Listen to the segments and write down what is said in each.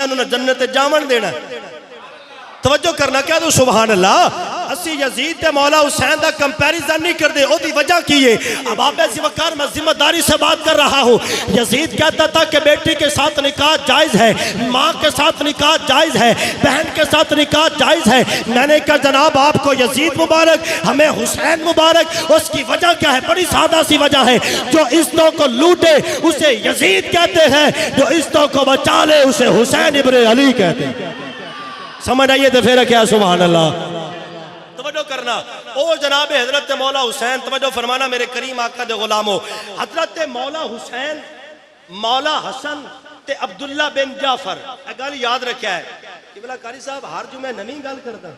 انہوں نے جنت جامن دینا توجہ کرنا کیا دو سبحان اللہ اسی یزید تے مولا حسین دا کمپیریزن نہیں کر دے او دی وجہ کیے اب آپ ایسی وقار میں ذمہ داری سے بات کر رہا ہوں یزید کہتا تھا کہ بیٹی کے ساتھ نکاح جائز ہے ماں کے ساتھ نکاح جائز ہے بہن کے ساتھ نکاح جائز ہے میں نے کہا جناب آپ کو یزید مبارک ہمیں حسین مبارک اس کی وجہ کیا ہے بڑی سادہ سی وجہ ہے جو عزتوں کو لوٹے اسے یزید کہتے ہیں جو عزتوں کو بچا لے اسے حسین ابن علی کہتے ہیں سمجھ آئیے تو پھر کیا سبحان اللہ توجہ کرنا او جناب حضرت مولا حسین توجہ فرمانا میرے کریم آقا دے غلاموں حضرت مولا حسین مولا حسن تے عبداللہ بن جعفر گل یاد رکھیا ہے قبلہ قاری صاحب ہر جمعہ نمی گل کرتا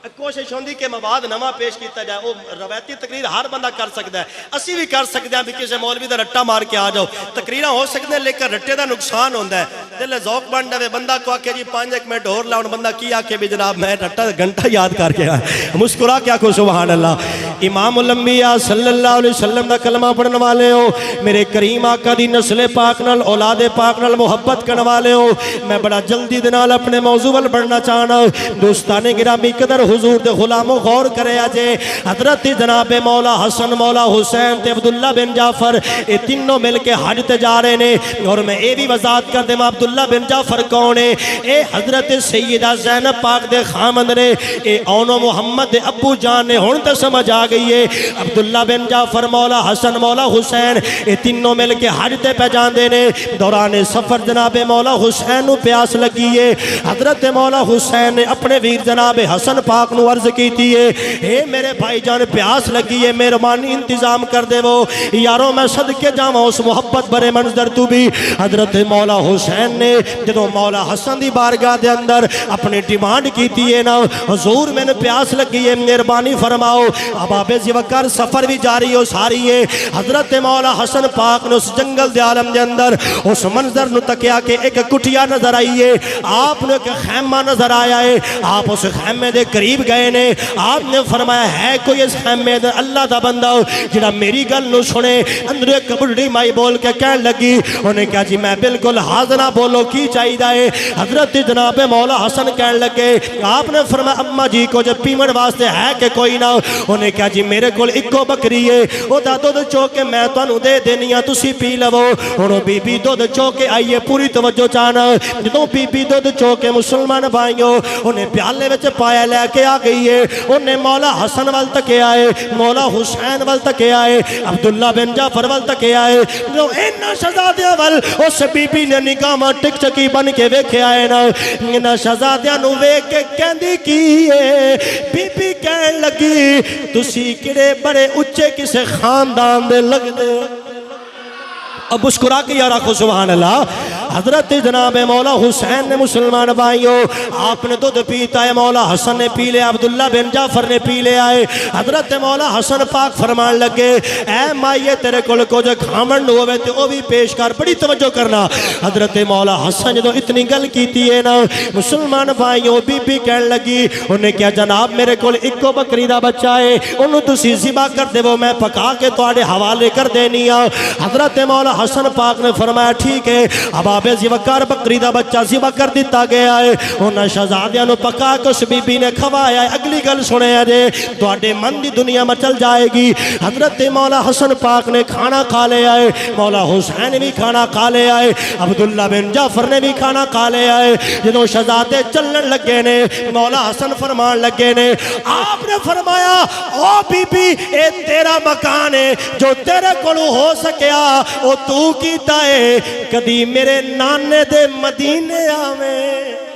کوشش ہوندی کہ مواد نواں پیش کیتا جائے وہ روایتی تقریر ہر بندہ کر سکتا ہے اسی بھی کر سکتے ہیں بھی کسی مولوی دا رٹا مار کے آ جاؤ تقریراں ہو سکتے ہیں لیکن رٹے دا نقصان ہوندہ ہے دل ذوق بن جائے بندہ کو آکے جی 5 منٹ اور لاؤں بندہ کی آکے بھی جناب میں رٹا گھنٹہ یاد کر کے آئے مسکرا کیا کو سبحان اللہ امام الانبیاء صلی اللہ علیہ وسلم دا کلمہ پڑھنے والے ہو میرے کریم آقا دی نسل پاک نال اولاد پاک نال محبت کرنے والے ہو میں بڑا جلدی دنال اپنے موضوع ول بڑھنا چاہنا دوستان گرامی قدر حضور دے غلاموں غور کرے آجے حضرت جناب مولا حسن مولا حسین تے عبداللہ بن جعفر اے تینوں مل کے حج تے جا رہے نے اور میں اے بھی وضاحت کر دے میں عبداللہ بن جعفر کونے اے حضرت سیدہ زینب پاک دے خامند نے اے اونو محمد دے ابو جان نے ہون تے سمجھ آ گئی ہے عبداللہ بن جعفر مولا حسن مولا حسین اے تینوں مل کے حج تے پہ جان دے نے دوران سفر جناب مولا حسین نو پیاس لگی ہے حضرت مولا حسین نے اپنے ویر جناب حسن پاک نو عرض کی تھی اے میرے بھائی جان پیاس لگی ہے مہربانی انتظام کر دے وہ یاروں میں صدقے جاواں اس محبت برے منظر تو بھی حضرت مولا حسین نے جدوں مولا حسن دی بارگاہ دے اندر اپنی ڈیمانڈ کی تھی نا حضور میں نے پیاس لگی ہے مہربانی فرماؤ اب آپ وقار سفر بھی جاری ہو ساری ہے حضرت مولا حسن پاک نے اس جنگل دے عالم دے اندر اس منظر نو تکیا کہ ایک کٹیا نظر آئی ہے آپ نے ایک خیمہ نظر آیا ہے آپ اس خیمے دے قریب گئے نے آپ نے فرمایا ہے کوئی اس خیمے دے اللہ دا بندہ جڑا میری گل نو سنے اندر ایک بڑی مائی بول کے کہنے لگی انہیں کہا جی میں بالکل حاضرہ بولو کی چاہی دائے حضرت جناب مولا حسن کہنے لگے آپ نے فرمایا اممہ جی کو جب پیمن واسطے ہے کہ کوئی نہ انہیں کہا جی میرے کول اکو بکری ہے وہ دا دودھ چوکے میں تو انہوں دے دینیا تسی پی لو انہوں بی بی دودھ چوکے آئیے پوری توجہ چاہنا جدوں بی بی دودھ چوکے مسلمان بھائیوں انہیں پیالے وچ پایا لے کے آ گئی ہے انہیں مولا حسن وال تکے آئے مولا حسین وال تکے آئے عبداللہ بن جعفر وال تکے آئے جو انہ شہزادیاں وال اس بی بی نے نگاہ ٹک چکی بن کے ویکھے آئے نا انہ شہزادیاں نو ویکھ کے کہندی کی ہے بی بی کہن لگی تسی کڑے بڑے اچھے کسے خاندان دے لگ دے اب مسکرا کے یارا کو سبحان اللہ حضرت جناب مولا حسین نے مسلمان بھائیوں آپ نے دودھ پیتا ہے مولا حسن نے پی لے عبداللہ بن جعفر نے پی لے آئے حضرت مولا حسن پاک فرمان لگے اے مائیے تیرے کول کو جو کھامن ہوئے تھے وہ بھی پیش کر بڑی توجہ کرنا حضرت مولا حسن جو اتنی گل کیتی ہے نا مسلمان بھائیوں بی بی کہنے لگی انہیں کیا جناب میرے کول اکو بکری دا بچہ ہے انہوں تسی ذبح کر دے وہ میں پکا کے توڑے حوالے کر دینی آ حضرت مولا حسن پاک نے فرمایا ٹھیک ہے اب آپ زیوکار بکری دا بچہ ذبح کر دیتا گیا ہے انہاں شہزادیاں نو پکا کے اس بی بی نے کھوایا ہے اگلی گل سنے جے تواڈے من دی دنیا میں چل جائے گی حضرت مولا حسن پاک نے کھانا کھا لے آئے مولا حسین بھی کھانا کھا لے آئے عبداللہ بن جعفر نے بھی کھانا کھا لے آئے جنہوں شہزادے چلن لگے نے مولا حسن فرمان لگے نے آپ نے فرمایا او بی بی اے تیرا مکان ہے جو تیرے کولو ہو سکیا او تو کیتا ہے کدی میرے نانے دے مدینے آویں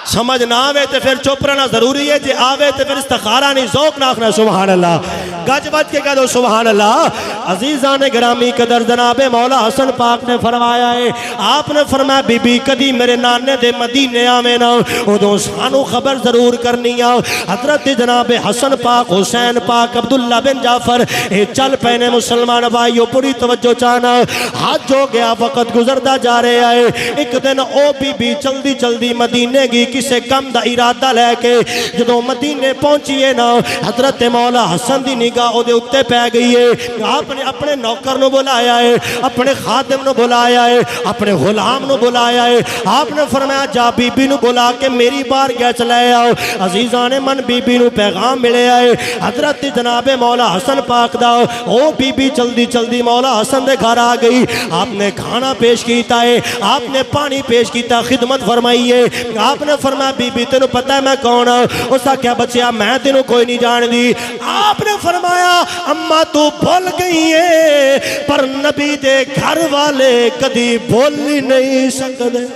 سمجھ نہ آوے تے پھر چپ رہنا ضروری ہے جی آوے تے پھر استخارہ نہیں ذوق نہ آخنا سبحان اللہ گج بج کے کہہ دو سبحان اللہ عزیزان گرامی قدر جناب مولا حسن پاک نے فرمایا ہے آپ نے فرمایا بی بی کدی میرے نانے دے مدینے آویں نا ادوں سانو خبر ضرور کرنی آ حضرت جناب حسن پاک حسین پاک عبداللہ بن جعفر اے چل پینے مسلمان بھائیو پوری توجہ چاہنا حج ہو گیا وقت گزردہ جا رہے آئے ایک دن او بی بی چلدی چلدی مدینے گی کسی کسے کم دا ارادہ لے کے جدوں مدینے پہنچیے نا حضرت مولا حسن دی نگاہ او دے اتے پہ گئی ہے آپ نے اپنے نوکر نو بلایا ہے اپنے خادم نو بلایا ہے اپنے غلام نو بلایا ہے آپ نے فرمایا جا بی بی نو بلا کے میری بارگاہ چلائے آؤ عزیزان من بی بی نو پیغام ملے آئے حضرت جناب مولا حسن پاک دا او بی بی جلدی جلدی مولا حسن دے گھر آ گئی آپ نے کھانا پیش کیتا ہے آپ نے پانی پیش کیتا خدمت فرمائی ہے آپ نے فرمایا بی بی تینو پتہ ہے میں کون ہوں اس کا کیا بچیا میں تینو کوئی نہیں جان دی آپ نے فرمایا اماں تو بھول گئی ہے پر نبی دے گھر والے کدی بھول ہی نہیں سکتے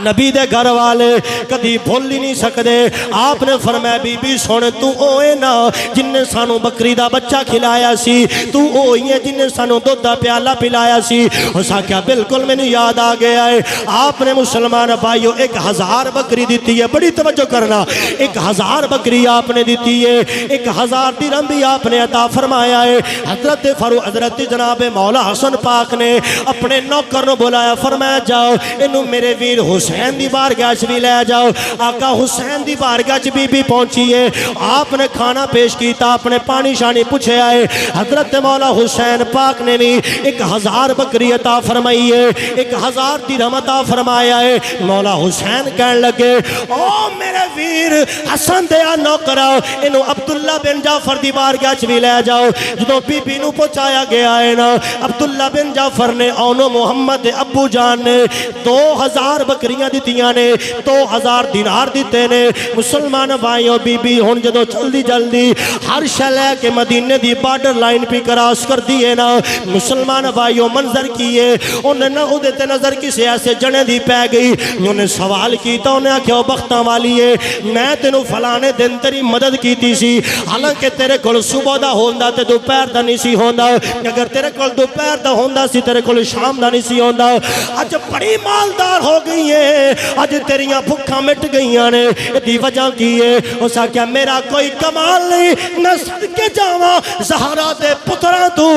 نبی دے گھر والے کدی بھول ہی نہیں سکتے آپ نے فرمایا بی بی سن تو اوے نا جن نے سانو بکری دا بچہ کھلایا سی تو اوہی ہے جن نے سانو دودھ دا پیالہ پلایا سی اسا کیا بالکل میں نے یاد آ گیا ہے آپ نے مسلمان بھائیو 1000 بکری دیتی ہے بڑی توجہ کرنا 1000 بکری آپ نے دیتی ہے 1000 درہم بھی آپ نے عطا فرمایا ہے حضرت جناب مولا حسن پاک نے اپنے نوکر نو بلایا فرمایا جاؤ انہوں میرے ویر حسین دی بارگاہ چ بھی لے جاؤ آقا حسین دی بارگاہ چ بی پہنچی ہے آپ نے کھانا پیش کیتا اپنے پانی شانی پوچھے آئے حضرت مولا حسین پاک نے بھی 1000 بکری عطا فرمائی ہے 1000 درہم عطا فرمایا ہے مولا حسین کہنے لگے او میرے ویر حسن دیا نوکرا انہوں عبداللہ بن جعفر دی بارگاہ چ بھی لے جاؤ جدوں بی بی نو پہنچایا گیا ہے نا عبداللہ بن جعفر نے اونو محمد ابو جان نے 2000 بکریاں دیتیاں نے 2000 دینار دیتے نے مسلمان بھائیوں بی بی ہون جدو جلدی جلدی ہر شلے کے مدینے دی بارڈر لائن پی کراس کر دیئے نا مسلمان بھائیوں منظر کیے انہیں نہ ادھتے نظر کسی ایسے جنے دی پہ گئی انہیں سوال کیتا انہیں کیا بختاں والی ہے میں تینوں فلانے دن تیری مدد کیتی سی حالانکہ تیرے کل صبح دا ہوندہ تے دوپہر دا نہیں سی ہوندہ اگر تیرے کل دوپہر دا ہوندہ سی تیرے کل شام دا نہیں سی ہوندہ آج بڑی مالدار ہو گئی ہے آج تیریاں بھکھاں مٹ گئیاں نے دی وجہ کی ہے اسا کیا میرا کوئی کمال نہیں میں صدقے جاواں زہرا دے پترا تو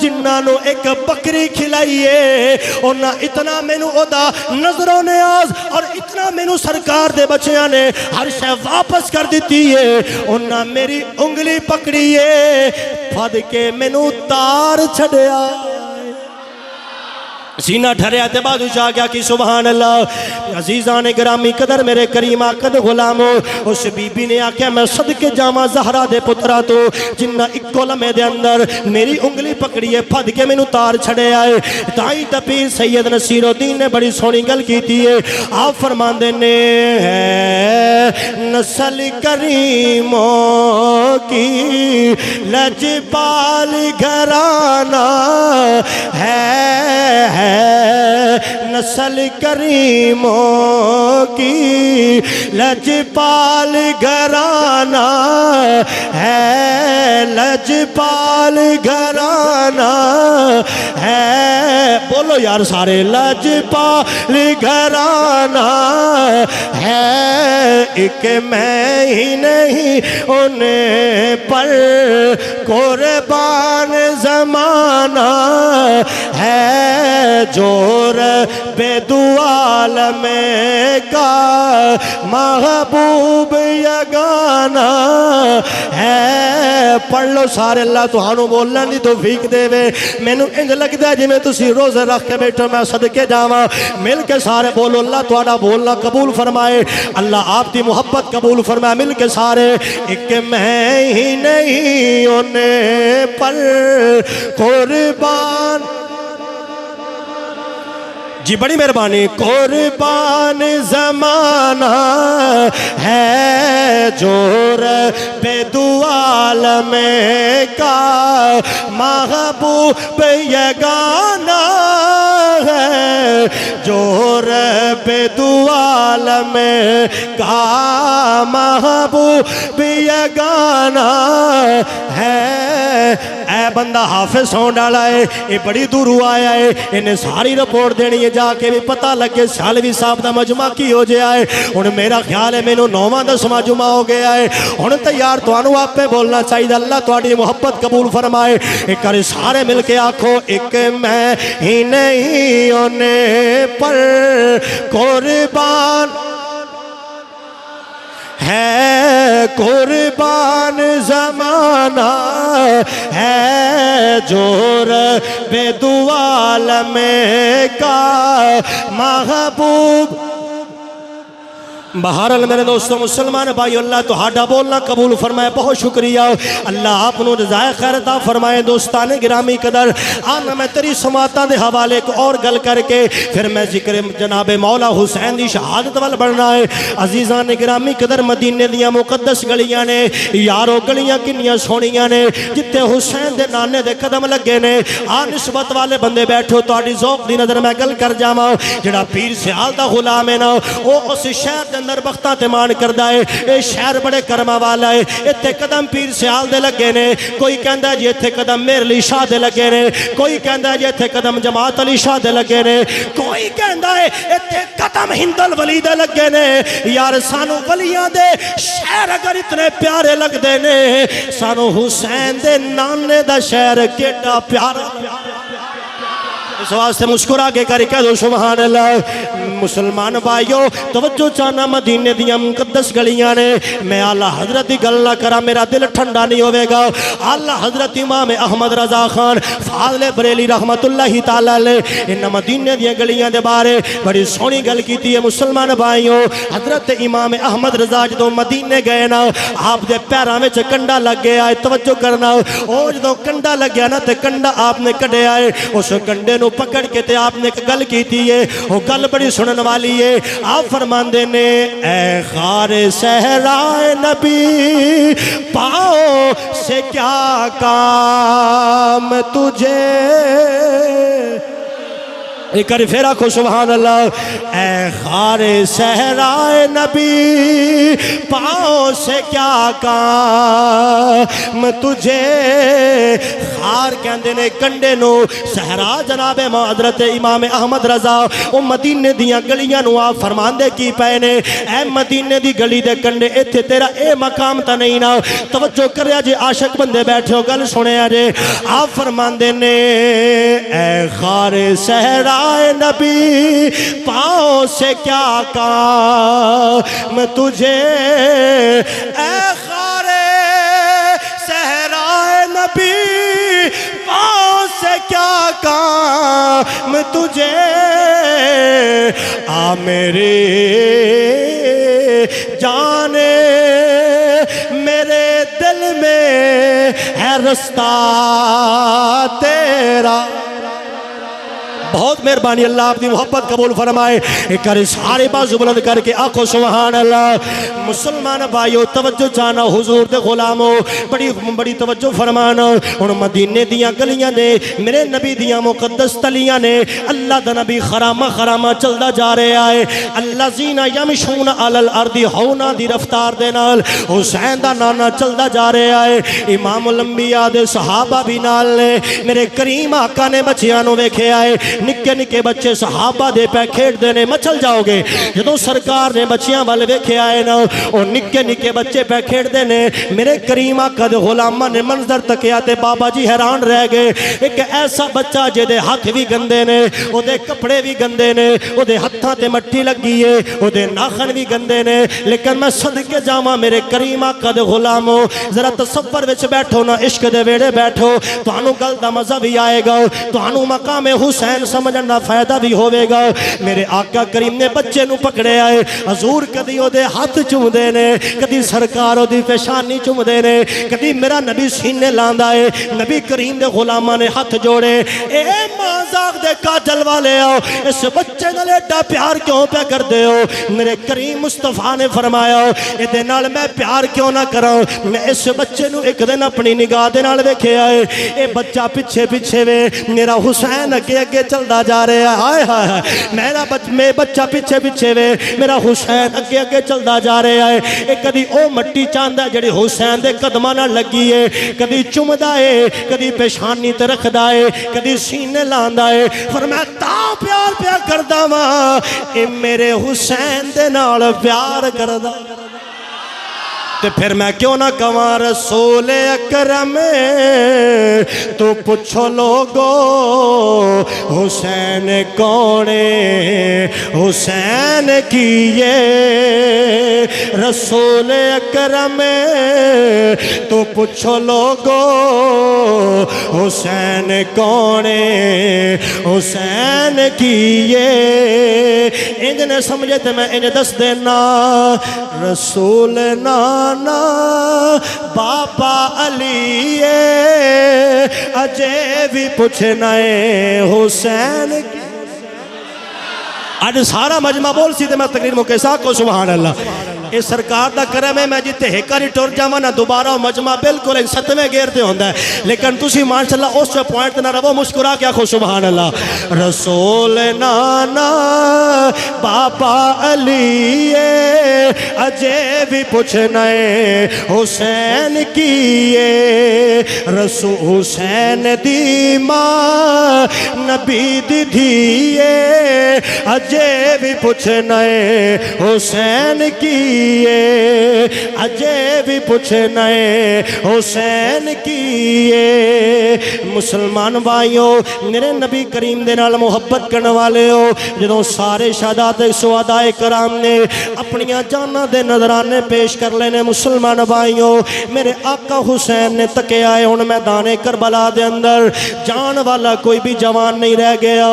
جنہاں نو ایک بکری کھلائیے اور نہ اتنا مینو اودا نظر و نیاز اور اتنا مینو سرکار دے بچیاں نے ہر شے واپس کر دیتی ہے اور نہ میری انگلی پکڑیے پھد کے مینو تار چھڑیا سینہ ٹھریا تے بعد اچھا گیا کہ سبحان اللہ عزیزان گرامی قدر میرے کریم آقد غلامو اس بی بی نے آکھیا میں صدقے جاما زہرا دے پترا تو جنہ اکو لمحے دے اندر میری انگلی پکڑیے پھد کے میں تار چھڑے آئے تائی تپیر سید نصیر الدین نے بڑی سونی گل کی تھی آپ فرمان دینے نسل کریموں کی لجپال گھرانا ہے نسل کریموں کی لجپال گھرانا ہے لجپال گھرانا ہے بولو یار سارے لجپال گھرانا ہے ایک میں ہی نہیں انہیں پر قربان زمانہ ہے جور بے دوال میں کا محبوب یگانا ہے پڑھ لو سارے اللہ تو ہانو بولنا نہیں توفیق دے وے میں نو انج لگ دے جی میں تسی روزے رکھ کے بیٹھو میں صدقے جاواں مل کے سارے بولو اللہ تو آڑا بولنا قبول فرمائے اللہ آپ دی محبت قبول فرمائے مل کے سارے ایک میں ہی نہیں انہیں پر قربان جی بڑی مہربانی قربان زمانہ ہے جور بے دوال میں کا محبوب یگانا ہے جور بے دوال میں کا محبوب یگانا ہے اے بندہ حافظ ہون ڈالا ہے یہ بڑی دورو آیا ہے انہیں ساری رپورٹ دینی ہے جا کے بھی پتہ لگے سالوی صاحب دا مجمع کی ہو جائے ہے ان میرا خیال ہے میں نو 9واں مجمع ہو گیا ہے ان تیار توانو آپ پہ بولنا چاہیے اللہ توانی محبت قبول فرمائے ایک کر سارے مل کے آنکھو ایک میں ہی نہیں انہیں پر قربان ہے قربان زمانہ ہے جور بے دوال میں کا محبوب بہرحال میرے دوستوں مسلمان بھائی اللہ تو ہاڈا بولنا قبول فرمائے بہت شکریہ اللہ آپ نو رضائے خیر عطا فرمائے دوستان گرامی قدر آنا میں تیری سماعتاں دے حوالے کو اور گل کر کے پھر میں ذکر جناب مولا حسین دی شہادت وال بڑھنا ہے عزیزان گرامی قدر مدینے دیاں مقدس گلیاں نے یارو گلیاں کنیاں سونیاں نے جتے حسین دے نانے دے قدم لگے نے نسبت والے بندے بیٹھو تو آڑی ذوق دی نظر میں گل کر جاما جڑا پیر سیال دا غلام ہے نا وہ اس شہر دے اندر بختہ تیمان کردہ ہے اے شہر بڑے کرما والا ہے اتھے قدم پیر سیال دے لگے نے کوئی کہندہ ہے جی اتھے قدم میر علی شاہ دے لگے نے کوئی کہندہ ہے جی اتھے قدم جماعت علی شاہ دے لگے نے کوئی کہندہ ہے اتھے قدم ہندل ولی دے لگے نے یار سانو ولیاں دے شہر اگر اتنے پیارے لگ دے نے سانو حسین دے نانے دا شہر کیڑا پیارا اس واسطے مسکرا کے کر کہہ دو سبحان اللہ مسلمان بھائیو توجہ چانا مدینے دیا مقدس گلیاں نے میں اعلیٰ حضرت دی گل نہ کرا میرا دل ٹھنڈا نہیں ہوئے گا اعلیٰ حضرت امام احمد رضا خان فاضل بریلی رحمت اللہ تعالیٰ لے ان مدینے دیا گلیاں دے بارے بڑی سونی گل کی تھی مسلمان بھائیو حضرت امام احمد رضا جدو مدینے گئے نا آپ دے پیرہ میں کنڈا لگ گیا ہے توجہ کرنا اور جدو کنڈا لگ گیا نا تے کنڈا آپ نے کڑے آئے اس کنڈے نو پکڑ کے تے آپ نے گل کی تھی ہے وہ گل بڑی سنن والی ہے آپ فرمان دے نے اے خار صحرائے نبی پاؤں سے کیا کام تجھے ایک کری پھیرا کو سبحان اللہ اے خار صحرائے نبی پاؤں سے کیا کام تجھے خار کہندے نے کنڈے نو صحرا جناب حضرت امام احمد رضا او مدینے دیاں گلیاں نو آپ فرمان دے کی پہنے اے مدینے دی گلی دے کنڈے ایتھے تیرا اے مقام تا نہیں نا توجہ کریا جے عاشق بندے بیٹھے ہو گل سنے آجے آپ فرمان دے نے اے خار صحرا نبی پاؤں سے کیا کام تجھے اے خار صحرائے نبی پاؤں سے کیا کام تجھے آ میرے جانے میرے دل میں ہے رستہ تیرا بہت مہربانی اللہ اپنی محبت قبول فرمائے ایک کر سارے بازو بلند کر کے آنکھوں سبحان اللہ مسلمان بھائیو توجہ چانا حضور دے غلاموں بڑی توجہ فرمانا ان مدینے دیاں گلیاں نے میرے نبی دیاں مقدس تلیاں نے اللہ دا نبی خرامہ چلدا جا رہے آئے اللہ زینہ یمشون علی الارض ہونا دی رفتار دے نال حسین دا نانا چلدا جا رہے آئے امام الانبیاء دے صحابہ بھی نال نے میرے کریم آقا نے بچیانوں ویکھے آئے نکے نکے بچے صحابہ دے پہ کھیٹ دینے مچل جاؤ گے جدو سرکار نے بچیاں والے ویکھے آئے نا اور نکے نکے بچے پہ کھیٹ دینے میرے کریم آقا دے غلامہ نے منظر تکیا تے بابا جی حیران رہ گئے ایک ایسا بچہ جے دے ہاتھ بھی گندے نے او دے کپڑے بھی گندے نے او دے ہتھاں تے مٹی لگی ہے او دے ناخن بھی گندے نے لیکن میں صدقے جاما میرے کریم آقا دے غلاموں ذرا تصور وچ بیٹھو نا عشق دے ویڑے بیٹھو تو انو گل دا مزہ بھی آئے گا تو انو مقام حسین سمجھنا فائدہ بھی ہوئے گا میرے آقا کریم نے بچے نو پکڑے آئے حضور کدی او دے ہاتھ چوم دے نے کدی سرکار او دی پیشانی چوم دے نے کدی میرا نبی سینے لاندہ ہے نبی کریم دے غلامہ نے ہاتھ جوڑے اے مازاق دے کاجل والے آؤ اس بچے نال ایڈا پیار کیوں پہ کر دے ہو میرے کریم مصطفیٰ نے فرمایا اے دے نال میں پیار کیوں نہ کراں میں اس بچے نو ایک دن اپنی نگاہ دے نال ویکھے آئے اے بچہ پیچھے پیچھے وے میرا حسین اگے اگے چلدا جا رہے ہیں ہائے ہائے میرا بچہ پیچھے پیچھے وے میرا حسین اگے اگے چلدا جا رہے ہیں ایک کدی او مٹی چاندہ جڑی حسین دے قدمہ نہ لگی ہے کدی چمدہ ہے کدی پیشانی تے رکھدا ہے کدی سینے لاندا ہے فرمایا تا پیار پیا کردا واں اے میرے حسین دے نال پیار کردا تو پھر میں کیوں نہ کہاں رسول اکرم تو پوچھو لوگو حسین کونے حسین کیے رسول اکرم تو پوچھو لوگو حسین کونے حسین کیے انج نے سمجھے تھے میں انج دس دینا رسول نانا بابا علی اجے بھی پوچھنا ہے حسین کی آج سارا مجمع بول سی تھے میں تقریر مکیسا کو سبحان اللہ اس سرکار دا کرم ہے میں جیتے ہیکاری ٹور جاما نہ دوبارہ مجمع بالکل ایک ستمے گیرتے ہوندہ ہے لیکن تُسی ماشاءاللہ اس سے پوائنٹ نہ رہو مسکرا کیا خو سبحان اللہ رسول نانا بابا علی اجے بھی پوچھنا ہے حسین کیے رسول حسین دی ماں نبی دی دھیے اجے بھی پوچھنا ہے حسین کیے اجے بھی پوچھنا ہے حسین کیے مسلمان بھائیوں میرے نبی کریم دے نال محبت کرنے والے ہو جدوں سارے شہداء شہداء کرام نے اپنی جاناں دے نظرانے پیش کر لینے مسلمان بھائیوں میرے آقا حسین نے تکے آئے ہن میدان کربلا دے اندر جان والا کوئی بھی جوان نہیں رہ گیا